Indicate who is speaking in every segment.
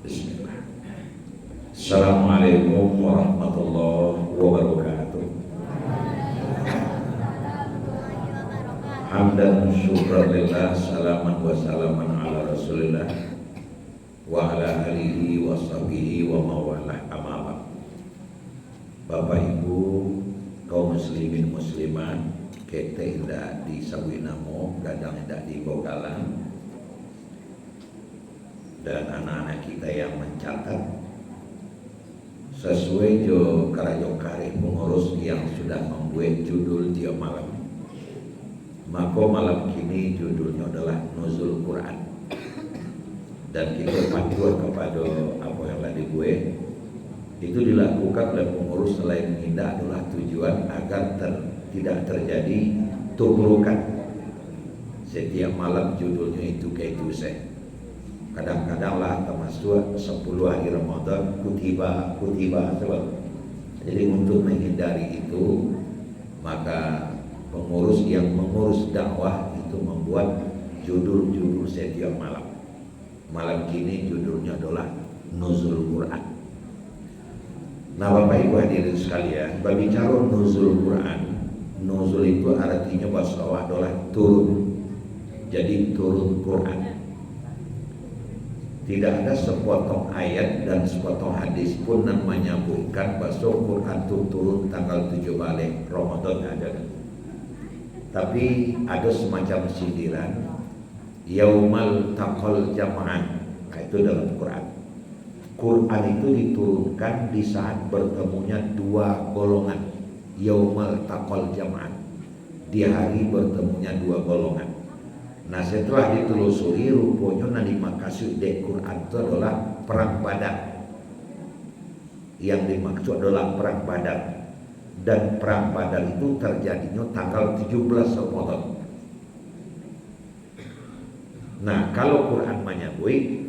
Speaker 1: Bismillah. Assalamualaikum warahmatullahi wabarakatuh. Hamdan syukranillah, salaman wa salaman ala rasulillah wa ala alihi wa sahbihi wa mawalah amalah. Bapak Ibu kaum muslimin muslimat, kita indah di Sawinamo, gadang indah di Bogalan, dan anak-anak kita yang mencatat sesuai jo karajokari pengurus yang sudah membuat judul dia malam. Maka malam kini judulnya adalah Nuzul Quran, dan kita patuh kepada apa yang telah dibuat. Itu dilakukan oleh pengurus selain mengindah adalah tujuan agar tidak terjadi tubrukan. Setiap malam judulnya itu kayak itu saya. Kadang-kadang lah termasuk 10 hari Ramadan kutiba sebab. Jadi untuk menghindari itu, maka pengurus yang mengurus dakwah itu membuat judul-judul setiap malam. Malam kini judulnya adalah Nuzul Quran. Nah Bapak Ibu hadirin sekalian, berbicara Nuzul Quran, Nuzul itu artinya bahasa Allah adalah turun. Jadi turun Quran. Tidak ada sepotong ayat dan sepotong hadis pun yang menyebutkan bahwa Quran itu turun tanggal 7 balik Ramadan, ada. Tapi ada semacam sindiran, Yaumal taqal jam'an, itu dalam Quran. Quran itu diturunkan di saat bertemunya dua golongan. Yaumal taqal jam'an, di hari bertemunya dua golongan. Nah setelah ditelusuri, rupanya yang dimaksud di Quran itu adalah perang Badar. Yang dimaksud adalah perang Badar. Dan perang Badar itu terjadinya tanggal 17 Ramadan. Nah kalau Quran menyebut,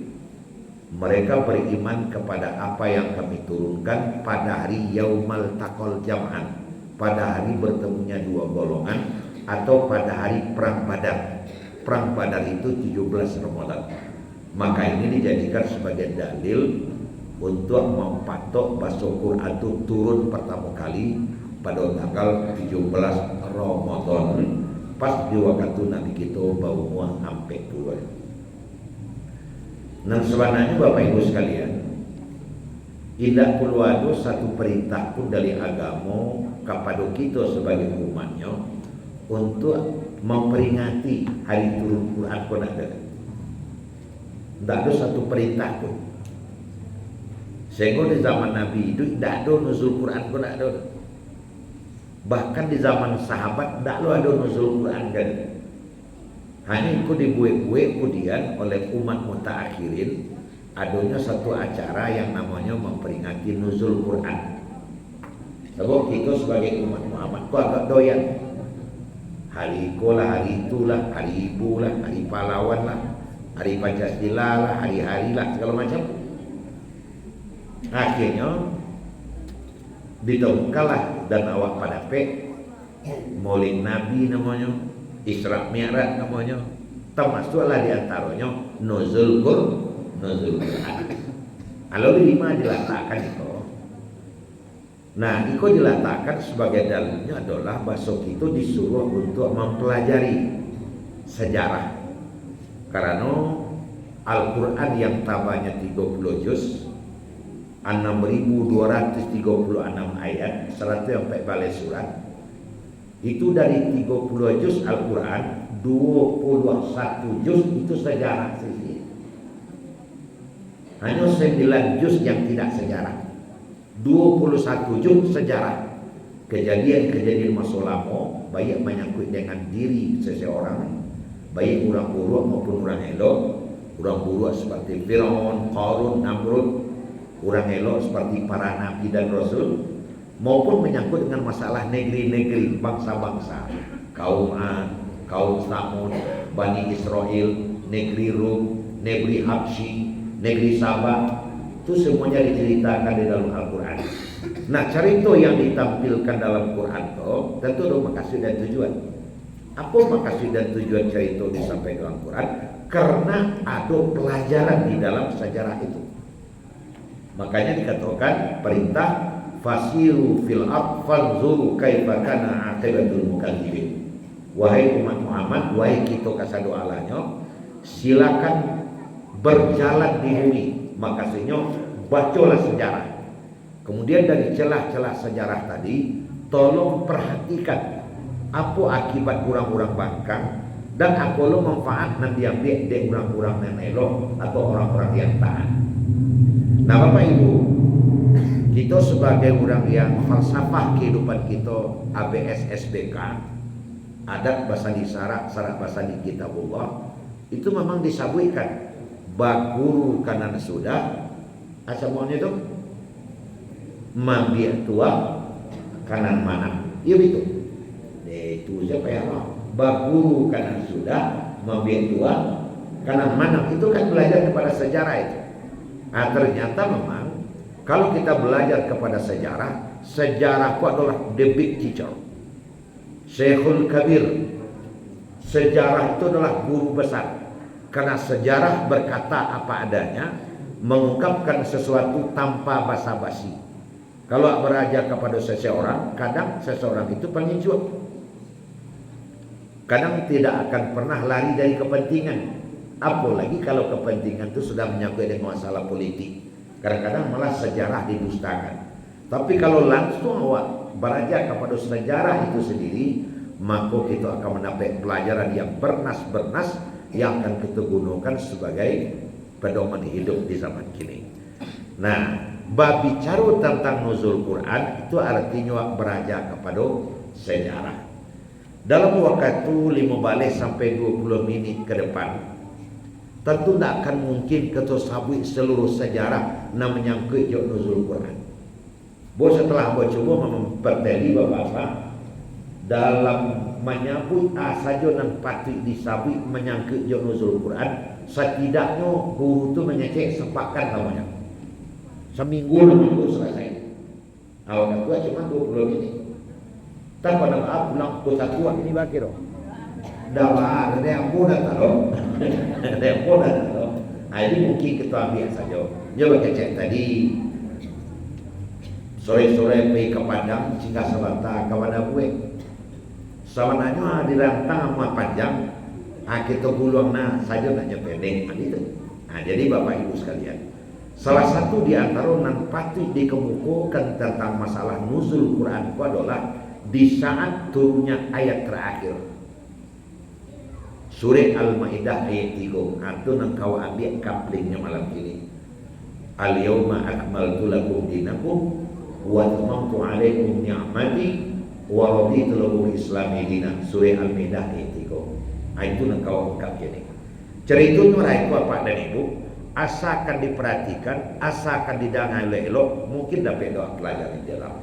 Speaker 1: mereka beriman kepada apa yang kami turunkan pada hari Yaumal Taqal Jam'an, pada hari bertemunya dua golongan, atau pada hari perang Badar. Perang Badar itu 17 Ramadan. Maka ini dijadikan sebagai dalil untuk mempatok bahwa Quran itu turun pertama kali pada tanggal 17 Ramadan, pas di waktu Nabi kita bau muang sampai tua. Nah sebenarnya Bapak Ibu sekalian, tidak perlu ada satu perintah pun dari agama kepada kita sebagai umatnya untuk memperingati hari turun Quran pun ada. Tidak ada satu perintah pun. Sehingga di zaman Nabi itu tidak ada nuzul Quran pun ada. Bahkan di zaman sahabat tidak ada nuzul Quran kan. Hanya itu dibuat-buat kemudian oleh umat mutaakhirin, adanya satu acara yang namanya memperingati nuzul Quran. Sebab kita sebagai umat Muhammad itu agak doyan. Hari ikolah, hari itulah, hari ibu lah, hari pahlawan lah, hari Pancasila lah, hari-hari lah, segala macam. Akhirnya ditemukanlah dan awak pada Maulid Nabi namanya, Isra Mi'raj namanya, termasuklah diantaranya Nuzul Quran. Kalau lima diletakkan itu. Nah, itu diletakkan sebagai dalilnya adalah bahasa itu disuruh untuk mempelajari sejarah. Karena Al-Quran yang tabanya 30 juz, 6.236 ayat, 104 balai surat. Itu dari 30 juz Al-Quran, 21 juz itu sejarah sendiri. Hanya 9 juz yang tidak sejarah. 21 juz sejarah, kejadian-kejadian masa lampau, baik menyangkut dengan diri seseorang, baik orang buruk maupun orang elok. Orang buruk seperti Firaun, Qarun, Namrud, orang elok seperti para nabi dan rasul, maupun menyangkut dengan masalah negeri-negeri, bangsa-bangsa, kaum Ad, kaum Samud, Bani Israel, negeri Rum, negeri Habsyi, negeri Sabah. Itu semuanya diceritakan di dalam Al-Quran. Nah cerita yang ditampilkan dalam Quran itu tentu ada maksud dan tujuan. Apa maksud dan tujuan cerita disampaikan dalam Quran? Karena ada pelajaran di dalam sejarah itu. Makanya dikatakan perintah fasiru fil ard fanzuru kaifa kana aqibatul mukadzibin. Wahai umat Muhammad, wahai kita kasado alanyo, silakan berjalan di bumi. Makasihnya bacalah sejarah. Kemudian dari celah-celah sejarah tadi, tolong perhatikan apa akibat orang-orang bangkang dan apa lo manfaat yang diambil dari orang-orang yang elok atau orang-orang yang taat. Nah Bapak Ibu, kita sebagai orang yang falsafah kehidupan kita ABS SBK, adat bahasa di syarat bahasa di kitabullah, itu memang disabutkan baguru kanan sudah asamonya itu mambiak tua kanan mana, iya betul. Itu siapa ya Allah? Baguru kanan sudah mambiak tua kanan mana, itu kan belajar kepada sejarah itu. Nah, ternyata memang kalau kita belajar kepada sejarah, sejarah itu adalah the big teacher, Syekhul Kabir. Sejarah itu adalah guru besar, karena sejarah berkata apa adanya, mengungkapkan sesuatu tanpa basa-basi. Kalau beraja kepada seseorang, kadang seseorang itu pengecut, kadang tidak akan pernah lari dari kepentingan. Apalagi kalau kepentingan itu sudah menyangkut dengan masalah politik, kadang-kadang malah sejarah didustakan. Tapi kalau langsung awak beraja kepada sejarah itu sendiri, maka kita akan mendapat pelajaran yang bernas-bernas yang akan kita gunakan sebagai pedoman hidup di zaman kini. Nah, bicara tentang nuzul Quran itu artinya beraja kepada sejarah. Dalam waktu 15 sampai 20 menit ke depan, tentu tidak akan mungkin kita sabui seluruh sejarah yang menyangkut nuzul Quran. Bos setelah coba memperteli Bapak-Bapak dalam menyambut saja yang patut disabui menyangkut nuzul Quran, setidaknya guru itu mengecek sepakan namanya. Seminggu lebih selesai. Awal kedua cuma 20 menit. Tak pada pulang ke satuan ini bakir. Dah ada yang mudah tahu. Ada yang mudah tahu. Ini mungkin kita ambil saja. Coba cek tadi. Sore-sore pergi ke Padang, sehingga selata kepada gue. Sawananya dirantang sama panjang. Kita gulung saja nak pendek. Jadi Bapak Ibu sekalian, salah satu di antara yang patut dikemukakan tentang masalah nuzul Quran itu adalah di saat turunnya ayat terakhir Surah Al-Maidah ayat 3. Itu yang kau ambil kaplingnya malam ini. Al-yawma akmaltu lakum dinakum wa atmamtu alaikum ni'mati wa raditu lakum islami dinan. Surah Al-Maidah ayat 3. Itu yang kau ungkap ini. Ceritanya itu apa dan Ibu? Asalkan diperhatikan, asalkan didengar elok, mungkin dapat doa pelajaran di dalam.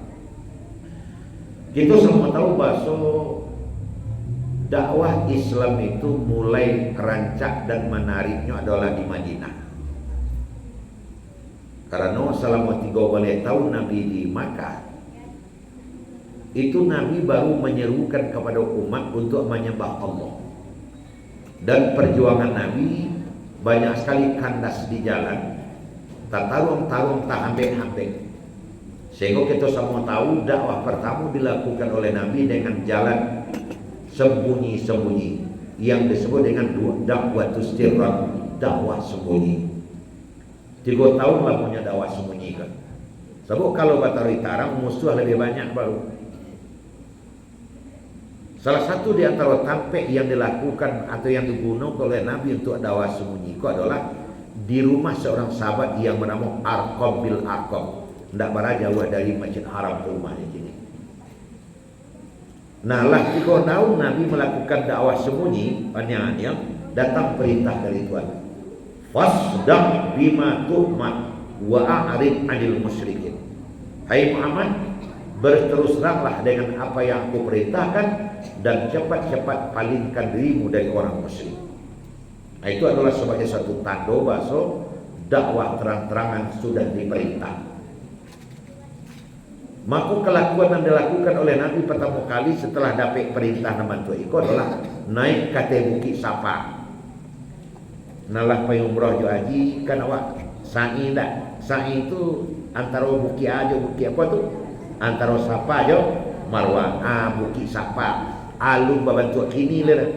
Speaker 1: Kita semua tahu bahwa dakwah Islam itu mulai rancak dan menariknya adalah di Madinah. Karena selama 30 tahun Nabi di Makkah, itu Nabi baru menyerukan kepada umat untuk menyembah Allah. Dan perjuangan Nabi banyak sekali kandas di jalan, tak tarung-tarung, tak hambek-hambek. Sehingga kita semua tahu dakwah pertama dilakukan oleh Nabi dengan jalan sembunyi-sembunyi, yang disebut dengan dakwah tustirran, dakwah sembunyi. 3 tahun lah punya dakwah sembunyi kan. Sebab kalau Batari Tarang musuh lebih banyak baru. Salah satu di antara tampek yang dilakukan atau yang digunakan oleh Nabi untuk dakwah sembunyi itu adalah di rumah seorang sahabat yang bernama Arqam bil Arqam. Tidak berapa jauh dari Masjid Haram ke rumahnya sini. Nah, lah 3 tahun Nabi melakukan dakwah sembunyi, banyak datang perintah dari Tuhan. Fasda' bima tu'mat wa a'rid 'anil musyrikin. Hai Muhammad, berterus teranglah dengan apa yang aku perintahkan dan cepat-cepat palingkan dirimu dari orang musyrik. Nah, itu adalah sebagai satu tanda bahwa dakwah terang-terangan sudah diperintah. Maka kelakuan yang dilakukan oleh Nabi pertama kali setelah dapat perintah nama Tuhan itu adalah naik ke Bukit Safa. Nalah payung umrah jo haji kan awak Sa'i enggak. Sa'i itu antara Bukit aja, Bukit apa tuh? Antara Safa aja Marwah. Bukit Safa. Alun babantu kini lah.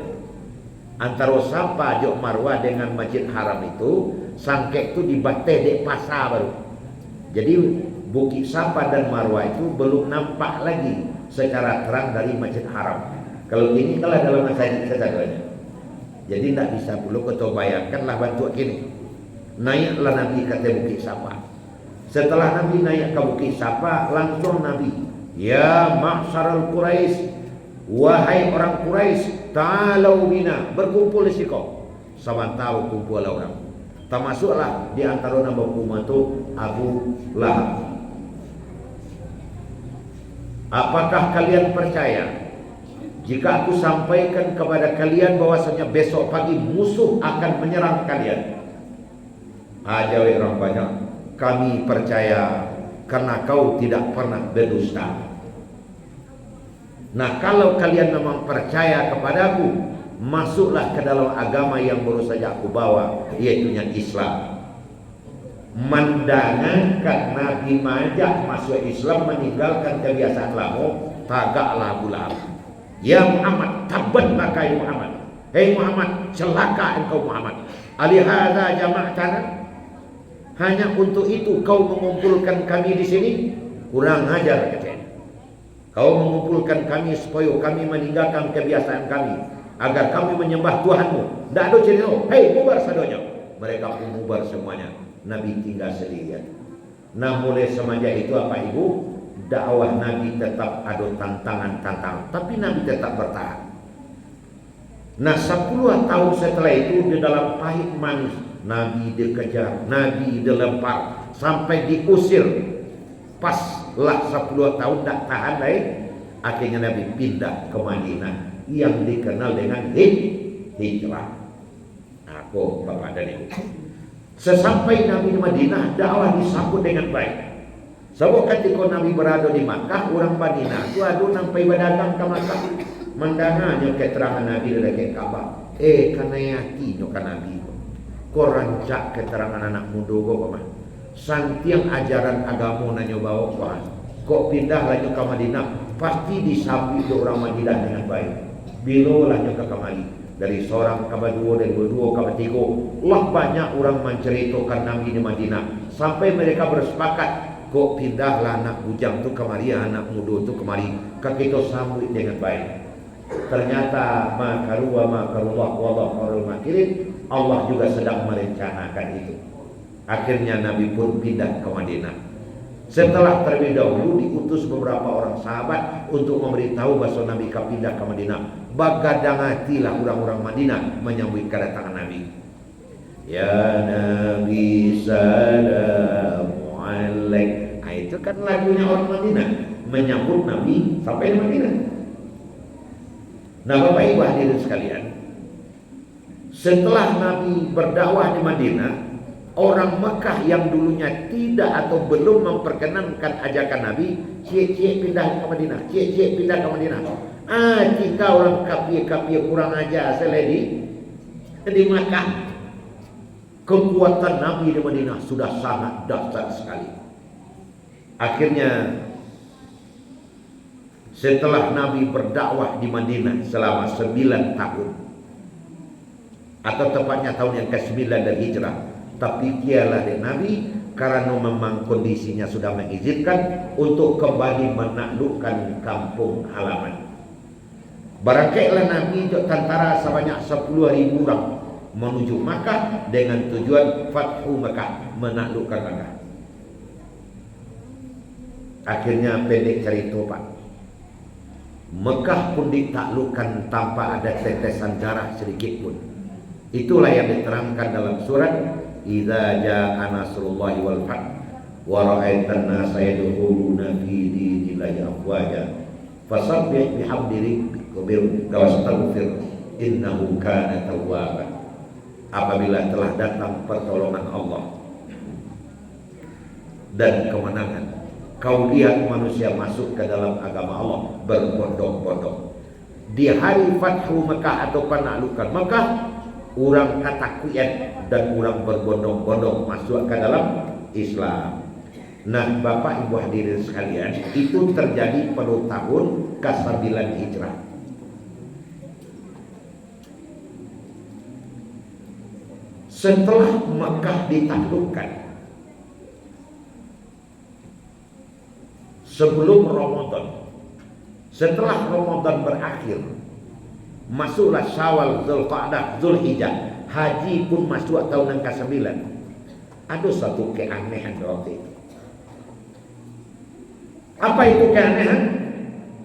Speaker 1: Antara Safa aja Marwah dengan Masjid Haram itu, sangkek itu dibateh di pasar baru. Jadi Bukit Safa dan Marwah itu belum nampak lagi secara terang dari Masjid Haram. Kalau ini kalah dalam masjid kesaduannya. Jadi tidak bisa perlu kau bayangkanlah bantu kini. Naiklah Nabi ke Bukit Safa. Setelah Nabi naik ke Bukit Safa, langsung Nabi, ya ma'syarul Quraisy, wahai orang Quraisy, ta'alau bina, berkumpul di siko. Saban tahu kumpul orang. Termasuklah di antara nama ummatu Abu Lahab. Apakah kalian percaya jika aku sampaikan kepada kalian bahwasanya besok pagi musuh akan menyerang kalian? Jawab orang banyak, kami percaya karena kau tidak pernah berdusta. Nah, kalau kalian memang percaya kepadaku, masuklah ke dalam agama yang baru saja aku bawa, yaitu Islam. Mendangankan Nabi majak masuk Islam, meninggalkan kebiasaan lama, tagaklah bulan. Ya Muhammad, tabat maka ya Muhammad. Hei Muhammad, celaka engkau Muhammad. Alihada jama'tana, hanya untuk itu kau mengumpulkan kami di sini? Kurang ajar katanya. Kau mengumpulkan kami supaya kami meninggalkan kebiasaan kami, agar kami menyembah Tuhanmu. Tidak ada cerita, hei bubar sadonya. Mereka pun bubar semuanya. Nabi tinggal sendirian. Nah, mulai semenjak itu apa ibu? Dakwah Nabi tetap ada tantangan-tantangan, tapi Nabi tetap bertahan. Nah, 10 tahun setelah itu di dalam pahit manis, Nabi dikejar, Nabi dilempar, sampai diusir. Paslah 10 tahun tak tahan lagi, akhirnya Nabi pindah ke Madinah yang dikenal dengan hijrah. Aku Bapak dan Ibu, sesampai Nabi di Madinah, dakwah disambut dengan baik. Sebab ketika Nabi berada di Makkah, orang Madinah itu ada sampai berdagang ke Makkah, mendengarnya keterangan Nabi dari Ka'bah. Karena yakinnya kan Nabi, kau rancak keterangan anak muda kau mah. Santiang ajaran agama nanya bawa kau. Kok pindah lagi ke Madinah, pasti disambut orang Madinah dengan baik. Bila lagi ke kemari. Dari seorang ke dua, dari dua ke tiga, lah banyak orang menceritakan Nabi di Madinah, sampai mereka bersepakat, kok pindahlah anak bujang tu kemari, anak muda tu kemari, kita sambut dengan baik. Ternyata makarullah wallahu khairul makirin, Allah juga sedang merencanakan itu. Akhirnya Nabi pun pindah ke Madinah. Setelah terlebih dahulu diutus beberapa orang sahabat untuk memberitahu bahwa Nabi pindah ke Madinah. Bagadang hatilah orang-orang Madinah menyambut kedatangan Nabi. Ya Nabi salamu alaik. Itu kan lagunya orang Madinah menyambut Nabi sampai di Madinah. Nah, Bapak Ibu hadirin sekalian, setelah Nabi berdakwah di Madinah, orang Mekah yang dulunya tidak atau belum memperkenankan ajakan Nabi, cie-cie pindah ke Madinah, cie-cie pindah ke Madinah. Jika orang kafir kurang ajar seledi di Mekah, kekuatan Nabi di Madinah sudah sangat dahsyat sekali. Akhirnya setelah Nabi berdakwah di Madinah selama 9 tahun, atau tepatnya tahun yang ke-9 dari hijrah, tapi kialah dari Nabi karena memang kondisinya sudah mengizinkan untuk kembali menaklukkan kampung halaman. Barangkailah Nabi untuk tentara sebanyak 10.000 orang menuju Makkah dengan tujuan Fathu Makkah, menaklukkan Makkah. Akhirnya pendek cerita Pak, Mekah pun ditaklukkan tanpa ada tetesan darah sedikit pun. Itulah yang diterangkan dalam surat Idza jaa nasrullahi wal fath wa ra'aitan nasa yadkhuluna fi dinillahi afwaja fasabbih bihamdi rabbika wastaghfir innahu kana tawwaban. Apabila telah datang pertolongan Allah dan kemenangan, kau lihat manusia masuk ke dalam agama Allah berbondong-bondong. Di hari Fathu Mekah atau penaklukan Mekah, orang katakuyan dan orang berbondong-bondong masuk ke dalam Islam. Nah, Bapak Ibu hadirin sekalian, itu terjadi pada tahun ke-9 Hijrah. Setelah Makkah ditaklukkan, sebelum Ramadan, setelah Ramadan berakhir, masuklah Syawal, Zulqa'dah, Zulhijjah, haji pun masuk tahun yang ke-9. Ada satu keanehan waktu itu. Apa itu keanehan?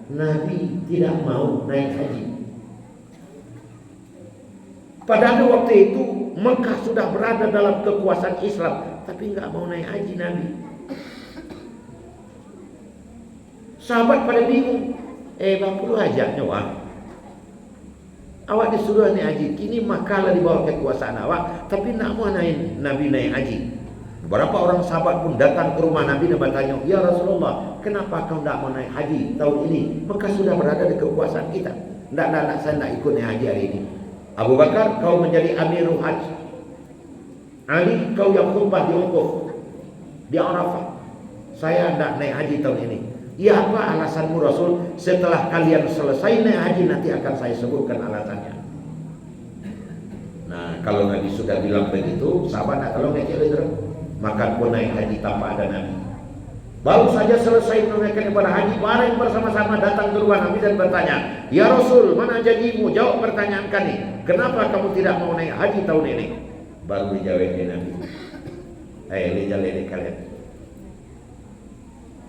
Speaker 1: Nabi tidak mau naik haji. Padahal waktu itu Mekah sudah berada dalam kekuasaan Islam, tapi nggak mau naik haji Nabi. Sahabat pada bingung. Bang perlu ajaknya wah. Awak disuruh naik haji, kini Makkah di bawah kekuasaan awak, tapi nak mau naik Nabi naik haji. Beberapa orang sahabat pun datang ke rumah Nabi dan bertanya, ya Rasulullah, kenapa kau tidak mau naik haji tahun ini? Mekah sudah berada di kekuasaan kita. Tidak, saya tidak ikut naik haji hari ini. Abu Bakar, kau menjadi Amirul Haji. Ali, kau yang khutbah di Wukuf, di Arafah. Saya tidak naik haji tahun ini. Ya, apa alasanmu Rasul? Setelah kalian selesai naik haji nanti akan saya sebutkan alasannya. Nah, kalau Nabi sudah bilang begitu, sahabat nak tolong naik haji, maka pun naik haji tanpa ada Nabi. Baru saja selesai menunaikan ibadah haji, bareng bersama-sama datang ke rumah Nabi dan bertanya, ya Rasul, mana janjimu? Jawab pertanyaan kami. Kenapa kamu tidak mau naik haji tahun ini? Baru dijawab Nabi. Lihat ini kalian.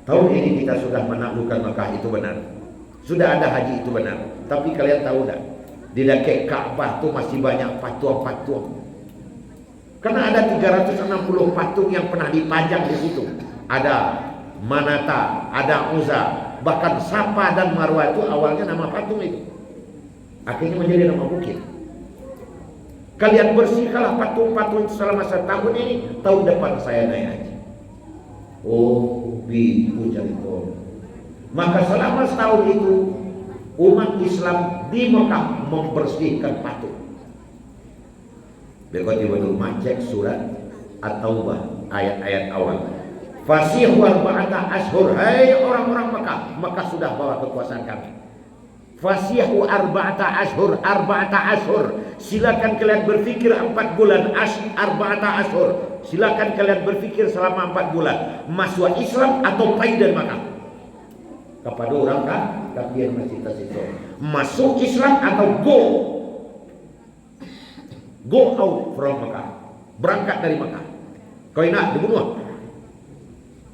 Speaker 1: Tahun ini kita sudah menaklukkan Mekah, itu benar. Sudah ada haji, itu benar. Tapi kalian tahu tak? Di dekat Ka'bah itu masih banyak patung-patung. Karena ada 360 patung yang pernah dipajang di situ. Ada Manata, ada Uzza, bahkan Safa dan Marwah itu awalnya nama patung itu. Akhirnya menjadi nama bukit. Kalian bersihkanlah patung-patung selama setahun ini, tahun depan saya naik haji. Oh, biku cerita. Maka selama setahun itu umat Islam di Mekah membersihkan patung. Berikut ibu cek surat At-Taubah ayat-ayat awal. Fasihu arba'ata ashur, hai orang-orang Mekah, Mekah sudah bawa kekuasaan kami. Fasihu arba'ata ashur, silakan kalian berfikir 4 bulan. Arba'ata ashur, silakan kalian berfikir selama 4 bulan masuk Islam atau pergi dari Mekah. Kepada orang kan, tapi yang masih tersisa masuk Islam atau go out from Mekah, berangkat dari Mekah. Kau nak dibunuh.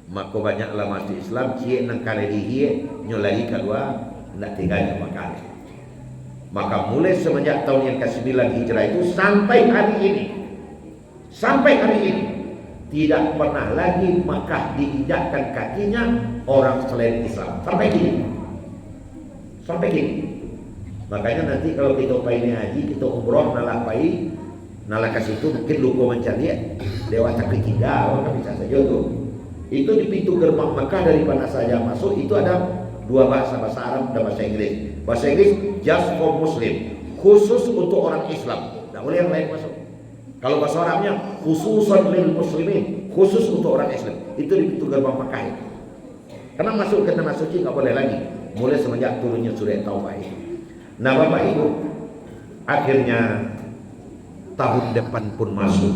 Speaker 1: Maka banyaklah masuk Islam, cie nang kali dihie nyolai kedua nak tinggalnya Mekah. Maka mulai semenjak tahun yang ke-9 Hijrah itu sampai hari ini tidak pernah lagi Mekah diinjakkan kakinya orang selain Islam sampai kini. Makanya nanti kalau kita pergi haji, kita umroh nalah ke situ mungkin lupa mencari dewa takrik tinggal, kan bisa saja tuh. Itu di pintu gerbang Mekah dari mana saja masuk itu ada 2 bahasa Arab dan bahasa Inggris. Bahasa Inggris just for Muslim, khusus untuk orang Islam, tidak boleh yang lain masuk. Kalau bahasa Arabnya khususan lil muslimin, khusus untuk orang Islam. Itu di pintu gerbang Mekah itu. Karena masuk ke tanah suci nggak boleh lagi, mulai semenjak turunnya surah Taubah itu. Nah Bapak Ibu, akhirnya tahun depan pun masuk,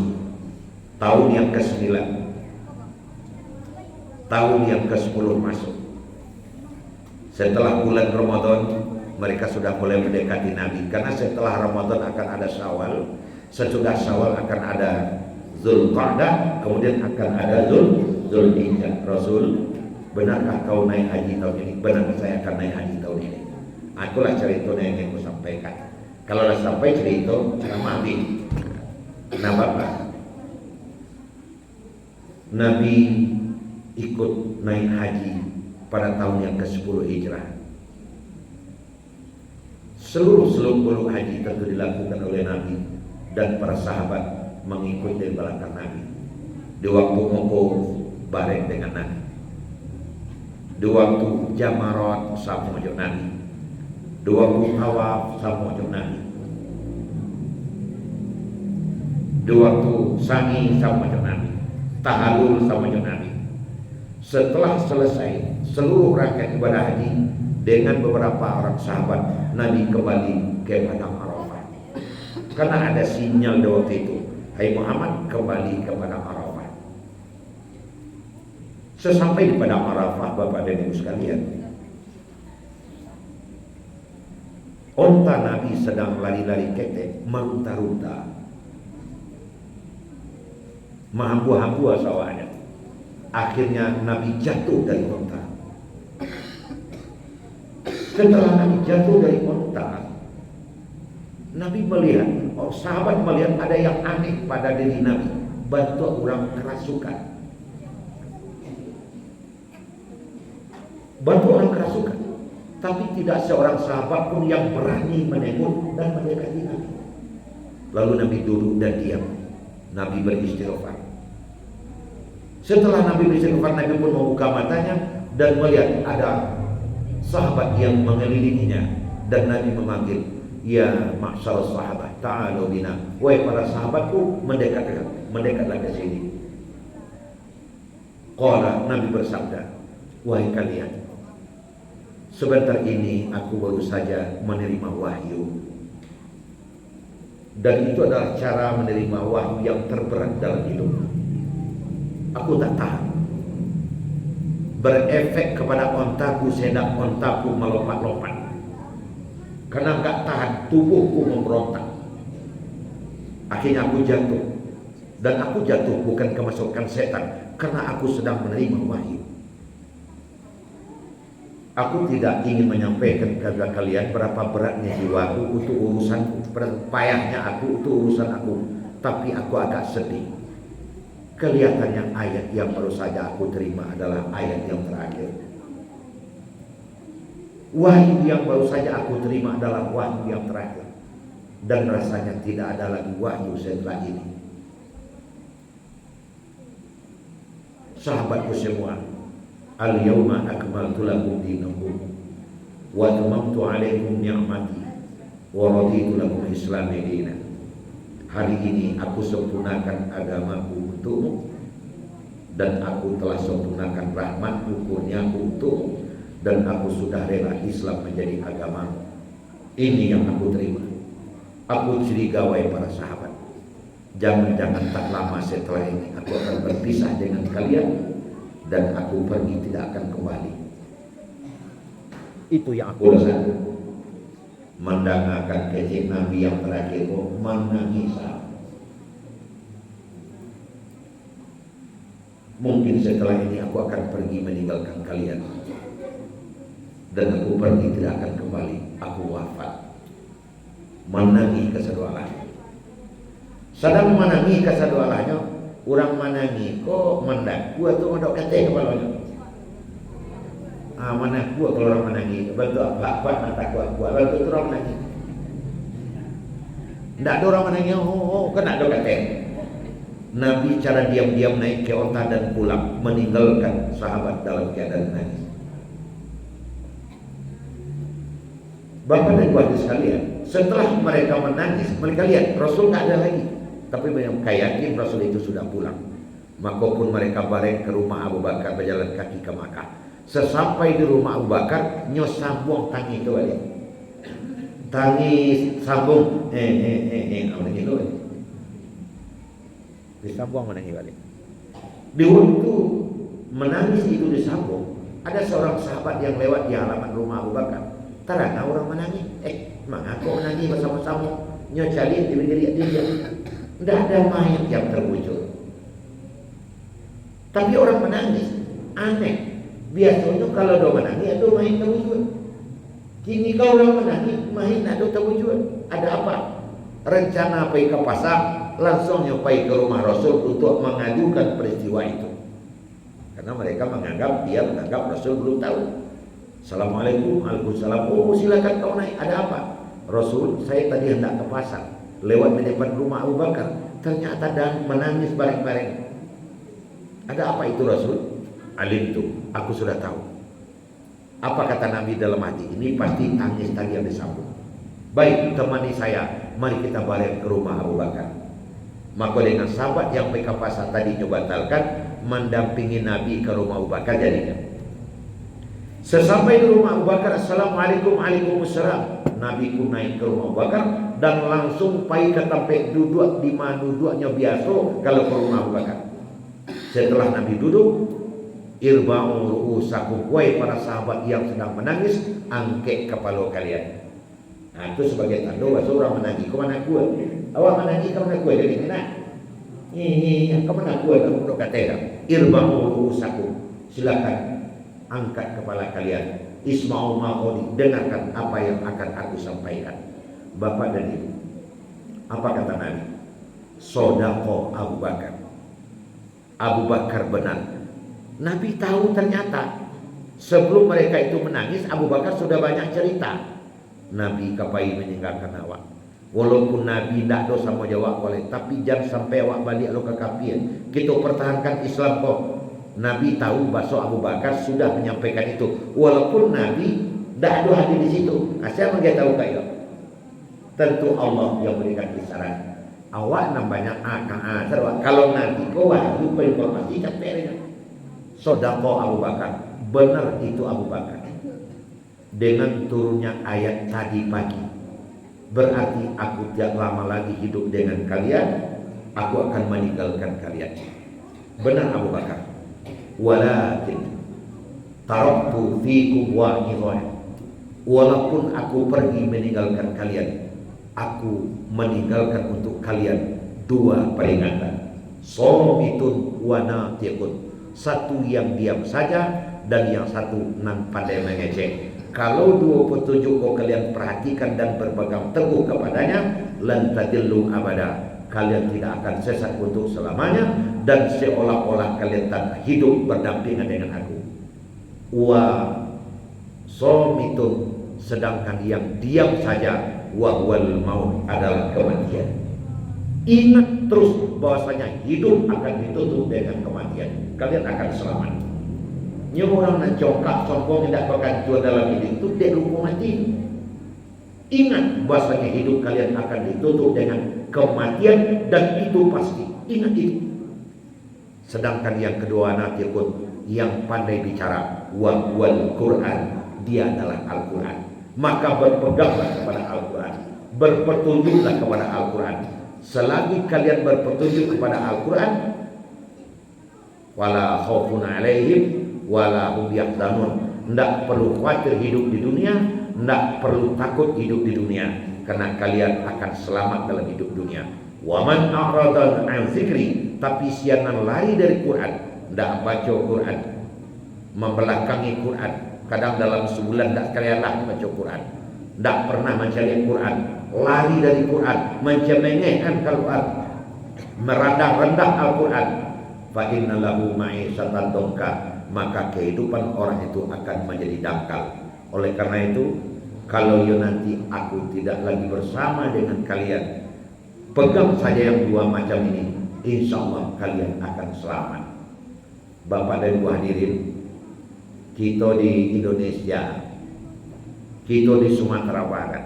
Speaker 1: tahun yang ke-9, tahun yang ke-10 masuk. Setelah bulan Ramadan mereka sudah mulai mendekati Nabi, karena setelah Ramadan akan ada Syawal, sesudah Syawal akan ada Zulqa'dah, kemudian akan ada Zulhijjah. Rasul, benarkah kau naik haji tahun ini? Benar, saya akan naik haji tahun ini. Akulah cerita yang ingin aku sampaikan. Kalau sudah sampai cerita ceramah ini. Nah Bapak, Nabi ikut naik haji pada tahun yang ke-10 Hijrah. Seluruh haji tentu dilakukan oleh Nabi dan para sahabat mengikuti belakang Nabi. Di waktu Wukuf bareng dengan Nabi. Di waktu Jamarat sama dengan Nabi. Di waktu Tawaf sama dengan Nabi. waktu sangi sama kanjeng Nabi, tahalul sama kanjeng Nabi. Setelah selesai seluruh rangkaian ibadah haji dengan beberapa orang sahabat, Nabi kembali ke padang Arafah. Karena ada sinyal di waktu itu, hai Muhammad, kembali ke padang Arafah. Sesampai di padang Arafah, Bapak dan Ibu sekalian, onta Nabi sedang lari-lari ketek, meruta-ruta, menghambu-hambu sawahnya. Akhirnya Nabi jatuh dari onta. Setelah Nabi jatuh dari onta, Nabi melihat, sahabat melihat ada yang aneh pada diri Nabi. Bantu orang kerasukan. Bantu orang kerasukan. Tapi tidak seorang sahabat pun yang berani menengok dan mendekati Nabi. Lalu Nabi duduk dan diam. Nabi beristighfar. Setelah Nabi beristighfar, Nabi pun membuka matanya dan melihat ada sahabat yang mengelilinginya, dan Nabi memanggil, ya ma'syar sahabat, ta'alu bina, wahai para sahabatku, mendekatlah ke sini. Qala, Nabi bersabda, wahai kalian, sebentar ini aku baru saja menerima wahyu, dan itu adalah cara menerima wahyu yang terberat dalam hidup. Aku tak tahan, berefek kepada ontaku, sedak ontaku melompat-lompat, karena gak tahan, tubuhku memberontak. Akhirnya aku jatuh, dan aku jatuh bukan kemasukan setan, karena aku sedang menerima wahyu. Aku tidak ingin menyampaikan kepada kalian berapa beratnya jiwaku untuk urusan, payahnya aku untuk urusan aku, tapi aku agak sedih. Kelihatannya ayat yang baru saja aku terima adalah ayat yang terakhir. Wahyu yang baru saja aku terima adalah wahyu yang terakhir, dan rasanya tidak ada lagi wahyu setelah ini. Sahabatku semua, al-yawma akmaltu lakum dinakum wa atmamtu alaikum ni'mati wa raditu lakum islami dinan. Hari ini aku sempurnakan agamaku untukmu, dan aku telah sempurnakan rahmatku, kurniaku untukmu, dan aku sudah rela Islam menjadi agamamu. Ini yang aku terima. Aku curiga wahai para sahabat, jangan-jangan tak lama setelah ini aku akan berpisah dengan kalian, dan aku pergi tidak akan kembali. Itu yang aku rasakan. Mendengarkan kecil Nabi yang terakhir, menangis. Mungkin setelah ini aku akan pergi meninggalkan kalian, dan aku pergi tidak akan kembali. Aku wafat. Menangis kesedualahnya. Sedang menangis kesedualahnya, orang menangis kok mendak. Gua tuh ada kata kepalanya. Mana gua kalau orang menangis, bantu apa mata gua bantu orang menangis. Ndak ada orang menangis, kena ada kata. Nabi cara diam-diam naik ke onta dan pulang, meninggalkan sahabat dalam keadaan menangis. Bapak dan Ibu sekalian, setelah mereka menangis, mereka lihat Rasul nggak ada lagi, tapi mereka yakin Rasul itu sudah pulang. Maka pun mereka bareng ke rumah Abu Bakar, berjalan kaki ke Makkah. Sesampai di rumah Abu Bakar, nyos sambung tangi itu balik. Tangi sambung, apa itu balik. Disambung menangis balik. Di waktu menangis itu disambung, ada seorang sahabat yang lewat di halaman rumah Abu Bakar. Tarana orang menangis, mengaku menangis bersama-sama, nyocalin diri dia. Tidak ada mayat yang terwujud. Tapi orang menangis, aneh. Biasanya kalau dia menangis, ada mayat terwujud. Kini kalau orang menangis, mayat ada terwujud. Ada apa? Rencana pergi ke pasar, langsung pergi ke rumah Rasul untuk mengadukan peristiwa itu. Karena mereka menganggap Rasul belum tahu. Assalamualaikum, waalaikumsalam. Oh, silakan kau naik. Ada apa? Rasul, saya tadi hendak ke pasar, lewat di depan rumah Abu Bakar, ternyata dan menangis bareng-bareng. Ada apa itu Rasul? Alim itu, aku sudah tahu. Apa kata Nabi dalam hati? Ini pasti tangis tadi yang disambung. Baik, temani saya, mari kita balik ke rumah Abu Bakar. Maka dengan sahabat yang mereka pasal tadi batalkan, mendampingi Nabi ke rumah Abu Bakar jadinya. Sesampai di rumah Abu Bakar, Assalamualaikum, Waalaikumsalam. Nabi pun naik ke rumah Abu Bakar dan langsung pergi ke tempat duduk di mana duduknya biasa kalau ke rumah Abu Bakar. Setelah Nabi duduk, irba'u ru'usakum, wahai para sahabat yang sedang menangis, angkat kepala kalian. Nah, itu sebagai tanda bahasa orang menangis. Kau mana kuat? Awak menangis kau mana kuat? Jadi mana? Ini kau mana kuat? Kamu dok kata irba'u ru'usakum. Silakan angkat kepala kalian. Isma'u ma'udi, dengarkan apa yang akan aku sampaikan. Bapak dan Ibu, apa kata Nabi? Sodaqo Abu Bakar. Abu Bakar benar. Nabi tahu ternyata sebelum mereka itu menangis, Abu Bakar sudah banyak cerita. Nabi kapai meninggalkan awak. Walaupun Nabi tidak dosa mau jawab boleh, tapi jangan sampai awak balik lo ke kafir. Kita pertahankan Islam kok. Nabi tahu bahwa Abu Bakar sudah menyampaikan itu. Walaupun Nabi tidak ada hadir di situ. Saya mengetahui tahu kayak tentu Allah yang berikan isyarat. Awak namanya serwa. Kalau Nabi kau wahyu informasi capek. Sodaqo Abu Bakar, benar itu Abu Bakar. Dengan turunnya ayat tadi pagi, berarti aku tidak lama lagi hidup dengan kalian. Aku akan meninggalkan kalian. Benar Abu Bakar. Walakin taraktu fikum wa'idhan. Walaupun aku pergi meninggalkan kalian, aku meninggalkan untuk kalian dua peringatan. Somitun wa natiqun. Satu yang diam saja dan yang satu nan pandai mengecek. Kalau dua petunjuk kau kalian perhatikan dan berpegang teguh kepadanya, lan tadillu abada. Kalian tidak akan sesat untuk selamanya dan seolah-olah kalian tak hidup berdampingan dengan aku. Wa somitun, sedangkan yang diam saja, wa wal maut, adalah kematian. Ingat terus bahwasanya hidup akan ditutup dengan kematian. Kalian akan selamat. Ini orang nak congkak sombong tidak berkantua dalam hidup itu dia lupa mati. Ingat bahwasanya hidup kalian akan ditutup dengan kematian dan itu pasti. Ingat itu. Sedangkan yang kedua nanti pun yang pandai bicara wal Quran, dia adalah Al-Quran. Maka berpeganglah kepada Al-Quran, berpetunjuklah kepada Al-Quran. Selagi kalian berpetunjuk kepada Al-Quran, wala khaufun alaihim wala hum yahzanun. Tidak perlu khawatir hidup di dunia, tidak perlu takut hidup di dunia, karena kalian akan selamat dalam hidup dunia. Wa man a'rada an zikri, tapi sianan lari dari Quran, tidak baca Quran, membelakangi Quran. Kadang dalam sebulan tidak sekalian lah baca Quran, tidak pernah mencari Quran, lari dari Quran, mencemengehkan Al-Quran, merendah-rendah Al-Quran. Fa inna lahu ma'isyatan dongka, maka kehidupan orang itu akan menjadi dangkal. Oleh karena itu, kalau nanti aku tidak lagi bersama dengan kalian, pegang saja yang dua macam ini, insya Allah kalian akan selamat. Bapak dan Ibu hadirin, kita di Indonesia, kita di Sumatera Barat,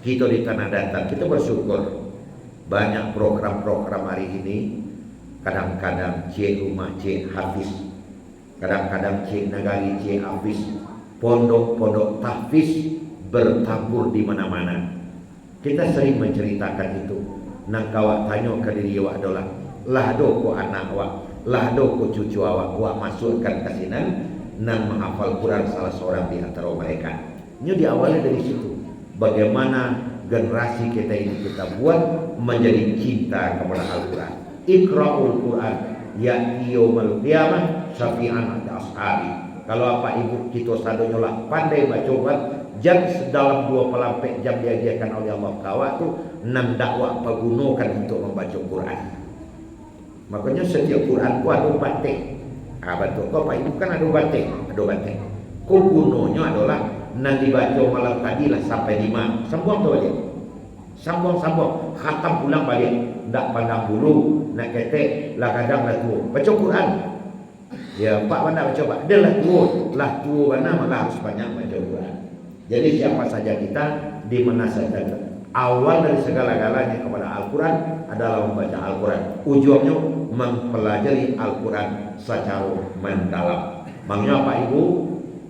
Speaker 1: kita di Tanah Datar, kita bersyukur banyak program-program hari ini. Kadang-kadang cik rumah cik hafiz, kadang-kadang cik nagari cik hafiz, pondok-pondok tahfiz bertabur di mana-mana. Kita sering menceritakan itu. Nang kawak tanya ke diri awak adalah, lah do ko anak awak, lah do ko cucu awak, awak masukkan ke sini nang menghafal Quran salah seorang di antara mereka. Ini diawali dari situ. Bagaimana generasi kita ini kita buat menjadi cinta kepada Al-Quran. Iqra'ul Quran ya'ti yaumal qiyamah syafi'an ashabi. Kalau apa ibu kita sadonya lah pandai baca jam dalam 2 pelampek jam diajarkan oleh Allah kawat tu 6 dakwah pergunakan untuk membaca Quran. Makanya setiap Quran ku ada batik. Betul. Kau pak ibu kan ada batik, Kau gunanya adalah nanti dibaca malam tadi lah sampai 5. Sambung tu balik. Sambung, khatam pulang balik. Tak pandang bulu, nak ketek, lah kadang lah tua. Baca Quran. Ya, Pak mana baca Pak? Dia lah tua mana malah harus banyak baca Quran. Jadi siapa saja kita di mana saja Awal dari segala-galanya kepada Al-Quran adalah membaca Al-Quran. Ujungnya mempelajari Al-Quran secara mendalam. Makanya Pak Ibu,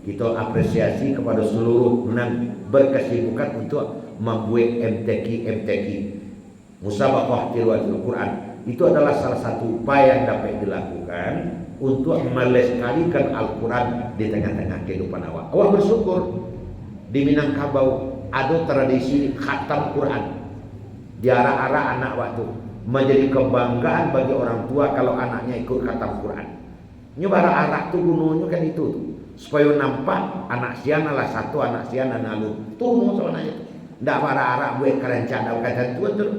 Speaker 1: kita apresiasi kepada seluruh yang berkesibukan untuk membuat MTQ Musabaqah Tilawatil Quran. Itu adalah salah satu upaya yang dapat dilakukan untuk melestarikan Al-Quran di tengah-tengah kehidupan awak. Awak bersyukur di Minangkabau ada tradisi khatam Quran. Diarah-arah anak waktu menjadi kebanggaan bagi orang tua kalau anaknya ikut khatam Quran. Nyubara arak tuh gunanya kan itu tuh. Supaya nampak anak sian adalah satu, anak sian anak lu. Tuh soalnya itu. Ndak bara-arak buat kerencana kata tuh.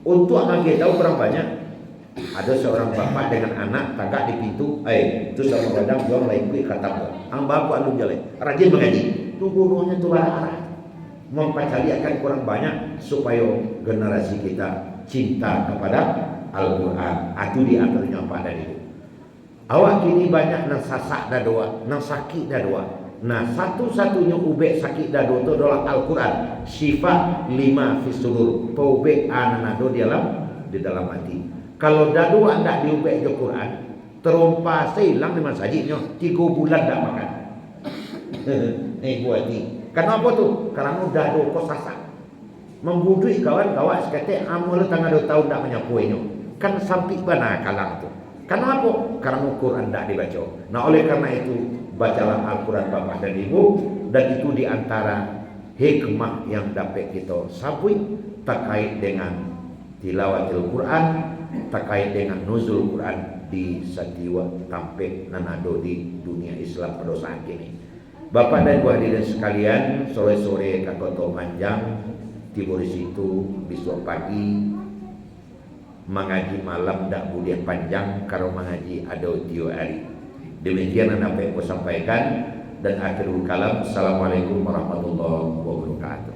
Speaker 1: Untuk anak kita tahu kurang banyak. Ada seorang bapak dengan anak tagak di pintu, itu sama badang dia mulai ikut khatam. Ang bapak lu jalan, rajin mengaji. Tuh gunanya tuh bara-arak. Mempacaliakan kurang banyak supaya generasi kita cinta kepada Al-Quran. Itu diantaranya apa dari itu. Awak kini banyak nang sasak dah doa, nang sakit dah doa. Nah, satu-satunya ubek sakit dah doa itu adalah Al-Quran. Syifa lima fisudur. Paubek ananado di dalam hati. Kalau dah doa ndak diubek ke Quran, terompa hilang di masjidnya 3 bulan tak makan. Buat ni. Kenapa tuh? Karena udah doko sasak. Membudui kawan-kawan sekate amal tanggal 2 tahun tak menyapuinya. Kan sampai mana kalang tu. Kenapa? Karena Quran tak dibaca. Nah, oleh karena itu bacalah Al-Quran Bapak dan Ibu, dan itu diantara hikmah yang dapat kita sabui terkait dengan tilawatil Quran, terkait dengan nuzul Quran di setiwa tampil nanado di dunia Islam pada saat ini. Bapak dan Ibu hadirin sekalian, sore-sore kakoto panjang tidur di situ, besok pagi mengaji malam dak boleh panjang kalau mengaji ada 3 hari. Demikian yang dapat saya sampaikan, dan akhirul kalam. Assalamualaikum warahmatullahi wabarakatuh.